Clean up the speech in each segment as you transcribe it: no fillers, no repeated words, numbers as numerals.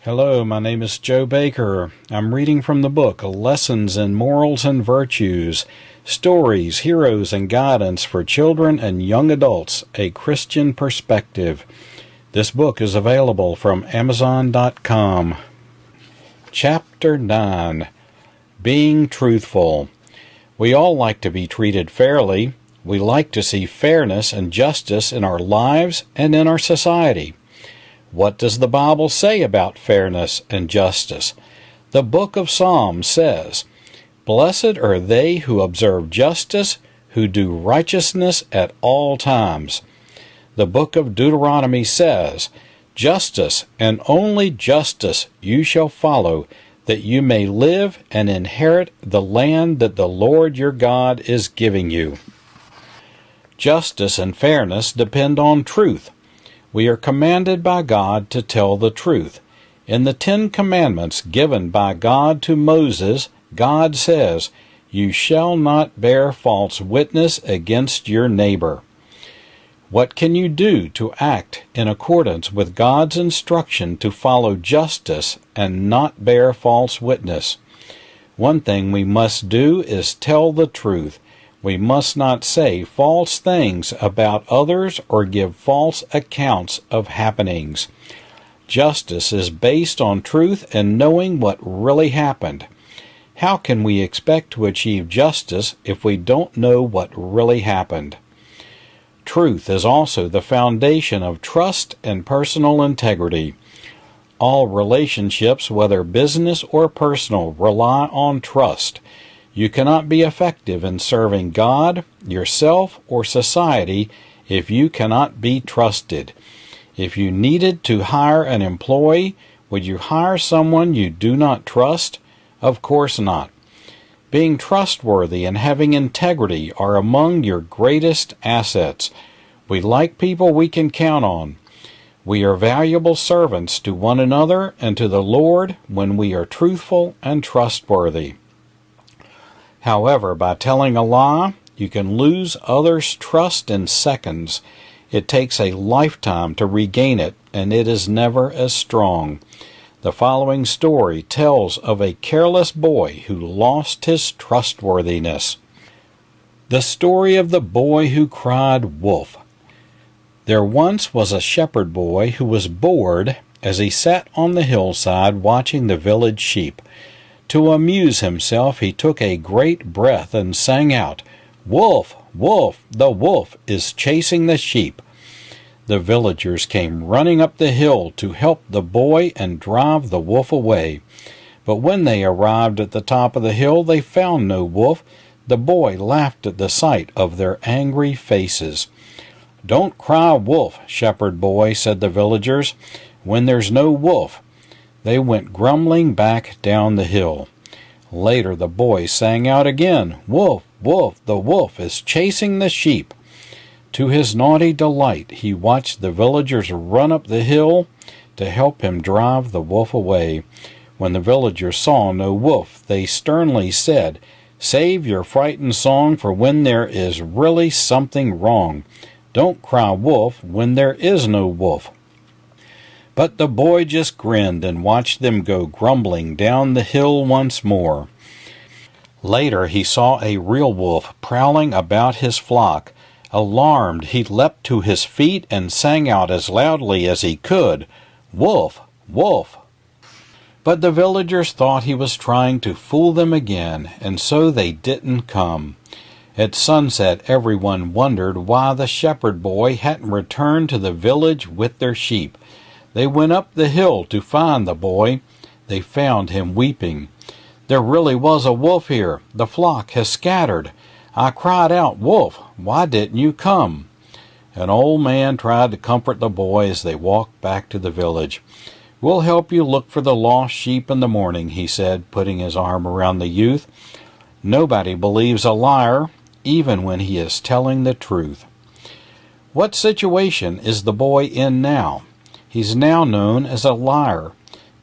Hello, my name is Joe Baker. I'm reading from the book Lessons in Morals and Virtues, Stories, Heroes, and Guidance for Children and Young Adults, A Christian Perspective. This book is available from Amazon.com. Chapter 9. Being Truthful. We all like to be treated fairly. We like to see fairness and justice in our lives and in our society. What does the Bible say about fairness and justice? The book of Psalms says, "Blessed are they who observe justice, who do righteousness at all times." The book of Deuteronomy says, "Justice and only justice you shall follow, that you may live and inherit the land that the Lord your God is giving you." Justice and fairness depend on truth. We are commanded by God to tell the truth. In the 10 Commandments given by God to Moses, God says, "You shall not bear false witness against your neighbor." What can you do to act in accordance with God's instruction to follow justice and not bear false witness? One thing we must do is tell the truth. We must not say false things about others or give false accounts of happenings. Justice is based on truth and knowing what really happened. How can we expect to achieve justice if we don't know what really happened? Truth is also the foundation of trust and personal integrity. All relationships, whether business or personal, rely on trust. You cannot be effective in serving God, yourself, or society if you cannot be trusted. If you needed to hire an employee, would you hire someone you do not trust? Of course not. Being trustworthy and having integrity are among your greatest assets. We like people we can count on. We are valuable servants to one another and to the Lord when we are truthful and trustworthy. However, by telling a lie, you can lose others' trust in seconds. It takes a lifetime to regain it, and it is never as strong. The following story tells of a careless boy who lost his trustworthiness. The story of the boy who cried wolf. There once was a shepherd boy who was bored as he sat on the hillside watching the village sheep. To amuse himself, he took a great breath and sang out, "Wolf, wolf, the wolf is chasing the sheep." The villagers came running up the hill to help the boy and drive the wolf away. But when they arrived at the top of the hill, they found no wolf. The boy laughed at the sight of their angry faces. "Don't cry wolf, shepherd boy," said the villagers, "when there's no wolf." They went grumbling back down the hill. Later the boy sang out again, "Wolf, wolf, the wolf is chasing the sheep." To his naughty delight, he watched the villagers run up the hill to help him drive the wolf away. When the villagers saw no wolf, they sternly said, "Save your frightened song for when there is really something wrong. Don't cry wolf when there is no wolf." But the boy just grinned and watched them go grumbling down the hill once more. Later he saw a real wolf prowling about his flock. Alarmed, he leapt to his feet and sang out as loudly as he could, "Wolf, wolf!" But the villagers thought he was trying to fool them again, and so they didn't come. At sunset everyone wondered why the shepherd boy hadn't returned to the village with their sheep. They went up the hill to find the boy. They found him weeping. "There really was a wolf here. The flock has scattered. I cried out, 'Wolf, why didn't you come?'" An old man tried to comfort the boy as they walked back to the village. "We'll help you look for the lost sheep in the morning," he said, putting his arm around the youth. Nobody believes a liar, even when he is telling the truth. What situation is the boy in now? He's now known as a liar.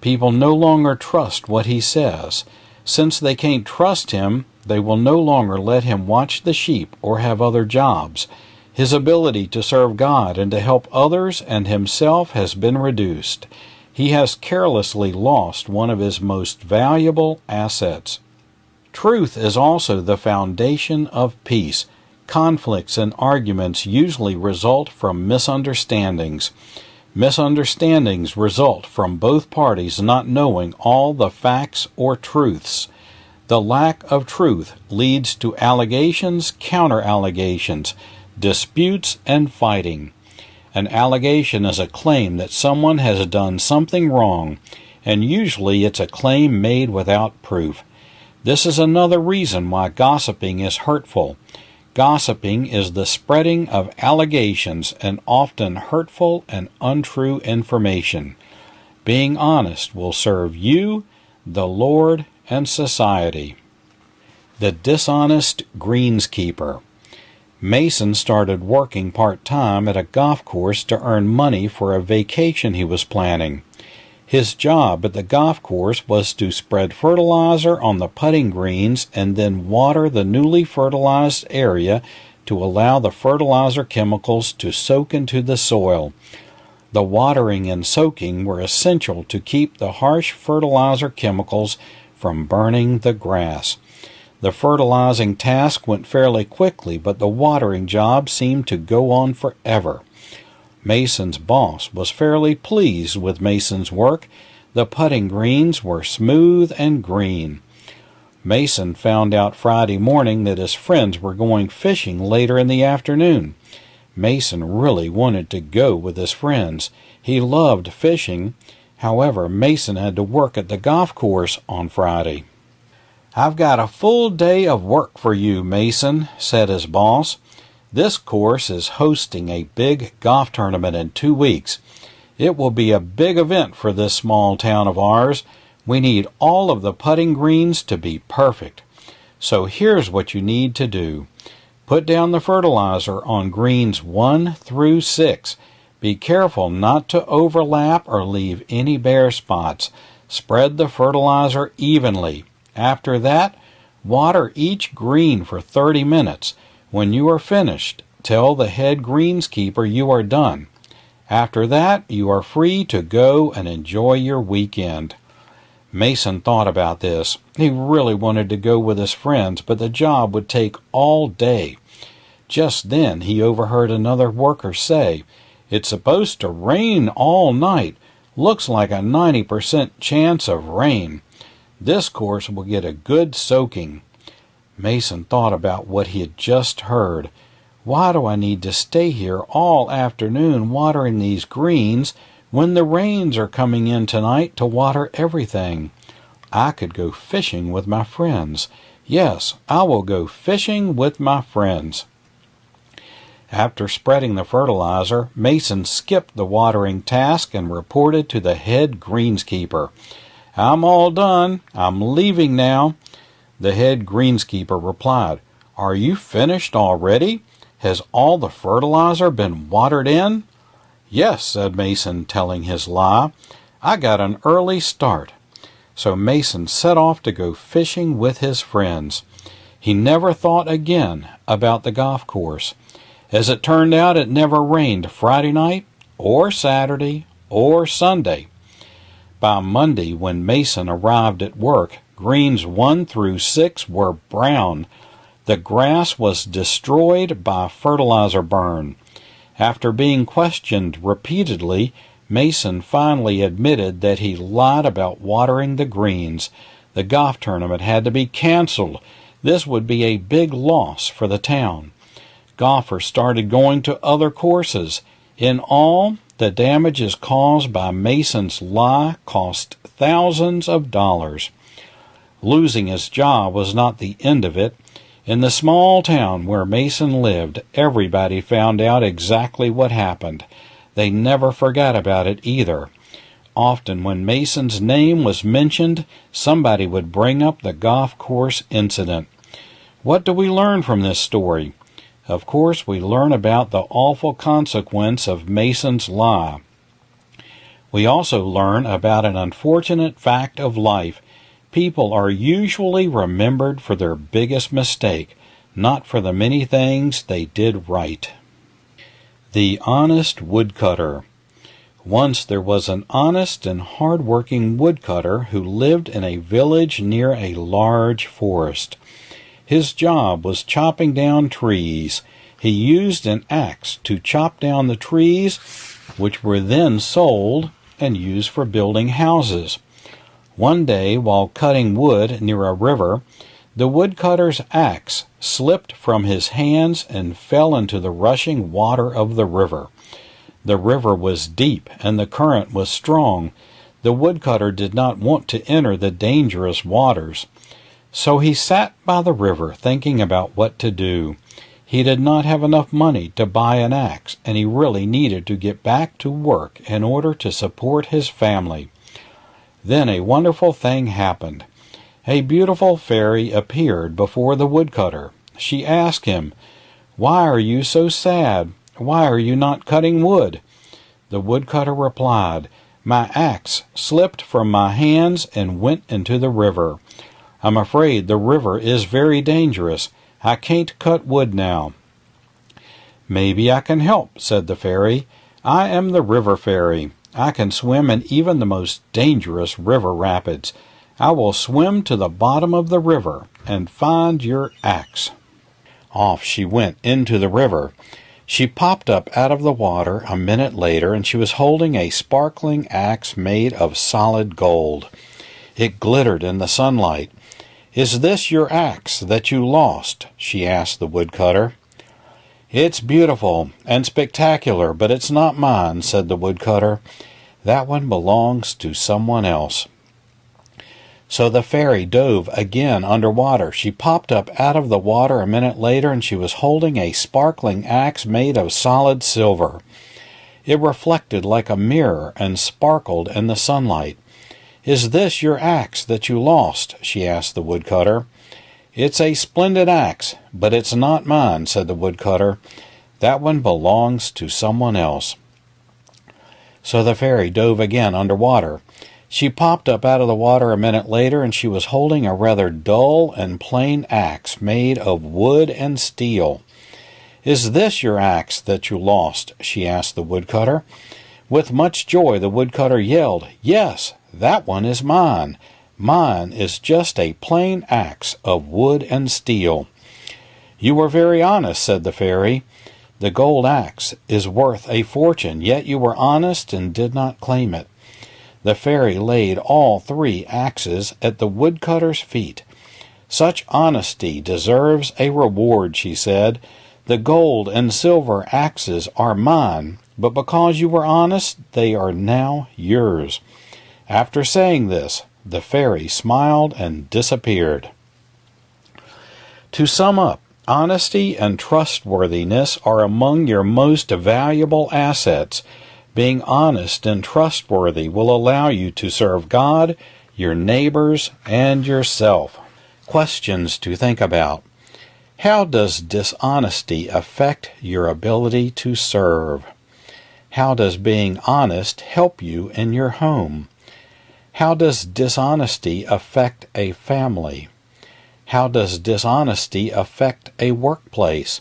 People no longer trust what he says. Since they can't trust him, they will no longer let him watch the sheep or have other jobs. His ability to serve God and to help others and himself has been reduced. he has carelessly lost one of his most valuable assets. Truth is also the foundation of peace. Conflicts and arguments usually result from misunderstandings. Misunderstandings result from both parties not knowing all the facts or truths. The lack of truth leads to allegations, counter-allegations, disputes, and fighting. An allegation is a claim that someone has done something wrong, and usually it's a claim made without proof. This is another reason why gossiping is hurtful. Gossiping is the spreading of allegations and often hurtful and untrue information. Being honest will serve you, the Lord, and society. The dishonest greenskeeper. Mason started working part-time at a golf course to earn money for a vacation he was planning. His job at the golf course was to spread fertilizer on the putting greens and then water the newly fertilized area to allow the fertilizer chemicals to soak into the soil. The watering and soaking were essential to keep the harsh fertilizer chemicals from burning the grass. The fertilizing task went fairly quickly, but the watering job seemed to go on forever. Mason's boss was fairly pleased with Mason's work. The putting greens were smooth and green. Mason found out Friday morning that his friends were going fishing later in the afternoon. Mason really wanted to go with his friends. He loved fishing. However, Mason had to work at the golf course on Friday. "I've got a full day of work for you, Mason," said his boss. "This course is hosting a big golf tournament in 2 weeks. It will be a big event for this small town of ours. We need all of the putting greens to be perfect. So here's what you need to do. Put down the fertilizer on greens 1 through 6. Be careful not to overlap or leave any bare spots. Spread the fertilizer evenly. After that, water each green for 30 minutes. When you are finished, tell the head greenskeeper you are done. After that, you are free to go and enjoy your weekend." Mason thought about this. He really wanted to go with his friends, but the job would take all day. Just then, he overheard another worker say, "It's supposed to rain all night. Looks like a 90% chance of rain. This course will get a good soaking." Mason thought about what he had just heard. "Why do I need to stay here all afternoon watering these greens when the rains are coming in tonight to water everything? I could go fishing with my friends. Yes, I will go fishing with my friends." After spreading the fertilizer, Mason skipped the watering task and reported to the head greenskeeper. "I'm all done. I'm leaving now." The head greenskeeper replied, "Are you finished already? Has all the fertilizer been watered in?" "Yes," said Mason, telling his lie. "I got an early start." So Mason set off to go fishing with his friends. He never thought again about the golf course. As it turned out, it never rained Friday night, or Saturday, or Sunday. By Monday, when Mason arrived at work, greens 1 through 6 were brown. The grass was destroyed by fertilizer burn. After being questioned repeatedly, Mason finally admitted that he lied about watering the greens. The golf tournament had to be canceled. This would be a big loss for the town. Golfers started going to other courses. In all, the damages caused by Mason's lie cost thousands of dollars. Losing his job was not the end of it. In the small town where Mason lived, everybody found out exactly what happened. They never forgot about it either. Often when Mason's name was mentioned, somebody would bring up the golf course incident. What do we learn from this story? Of course, we learn about the awful consequence of Mason's lie. We also learn about an unfortunate fact of life. People are usually remembered for their biggest mistake, not for the many things they did right. The Honest Woodcutter. Once there was an honest and hard-working woodcutter who lived in a village near a large forest. His job was chopping down trees. He used an axe to chop down the trees, which were then sold and used for building houses. One day, while cutting wood near a river, the woodcutter's axe slipped from his hands and fell into the rushing water of the river. The river was deep and the current was strong. The woodcutter did not want to enter the dangerous waters. So he sat by the river thinking about what to do. He did not have enough money to buy an axe, and he really needed to get back to work in order to support his family. Then a wonderful thing happened. A beautiful fairy appeared before the woodcutter. She asked him, "Why are you so sad? Why are you not cutting wood?" The woodcutter replied, "My axe slipped from my hands and went into the river. I'm afraid the river is very dangerous. I can't cut wood now." "Maybe I can help," said the fairy. "I am the river fairy. I can swim in even the most dangerous river rapids. I will swim to the bottom of the river and find your axe." Off she went into the river. She popped up out of the water a minute later, and she was holding a sparkling axe made of solid gold. It glittered in the sunlight. "Is this your axe that you lost?" she asked the woodcutter. "It's beautiful and spectacular, but it's not mine," said the woodcutter. "That one belongs to someone else." So the fairy dove again underwater. She popped up out of the water a minute later, and she was holding a sparkling axe made of solid silver. It reflected like a mirror and sparkled in the sunlight. "Is this your axe that you lost?" she asked the woodcutter. "It's a splendid axe, but it's not mine," said the woodcutter. "That one belongs to someone else." So the fairy dove again underwater. She popped up out of the water a minute later, and she was holding a rather dull and plain axe made of wood and steel. "Is this your axe that you lost?" she asked the woodcutter. With much joy the woodcutter yelled, "Yes, that one is mine. Mine is just a plain axe of wood and steel." "You were very honest," said the fairy. "The gold axe is worth a fortune, yet you were honest and did not claim it." The fairy laid all 3 axes at the woodcutter's feet. "Such honesty deserves a reward," she said. "The gold and silver axes are mine, but because you were honest, they are now yours." After saying this, the fairy smiled and disappeared. To sum up, honesty and trustworthiness are among your most valuable assets. Being honest and trustworthy will allow you to serve God, your neighbors, and yourself. Questions to think about. How does dishonesty affect your ability to serve? How does being honest help you in your home? How does dishonesty affect a family? How does dishonesty affect a workplace?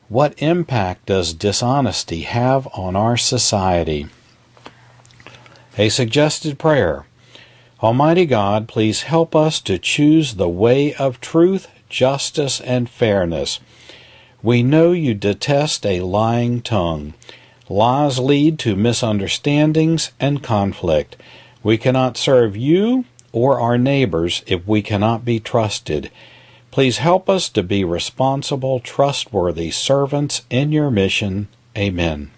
What impact does dishonesty have on our society? A suggested prayer. Almighty God, please help us to choose the way of truth, justice, and fairness. We know you detest a lying tongue. Lies lead to misunderstandings and conflict. We cannot serve you or our neighbors if we cannot be trusted. Please help us to be responsible, trustworthy servants in your mission. Amen.